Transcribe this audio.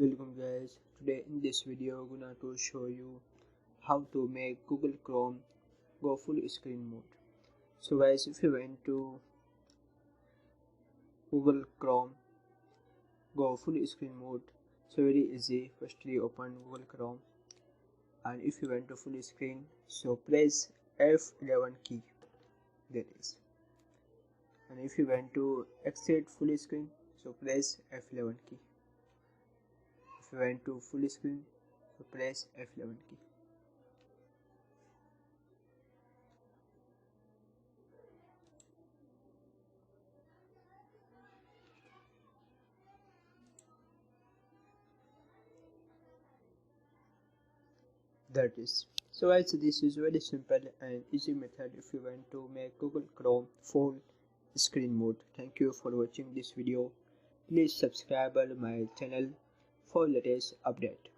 Welcome guys. Today in this video I'm gonna to show you how to make Google Chrome go full screen mode. So guys, if you went to Google Chrome go full screen mode, so very easy. Firstly open Google Chrome, and if you went to full screen, so press F11 key, that is. And if you went to exit full screen, so press F11 key. If you went to full screen, so press F11 key. That is. So guys, this is very simple and easy method if you want to make Google Chrome full screen mode. Thank you for watching this video. Please subscribe my channel for latest update.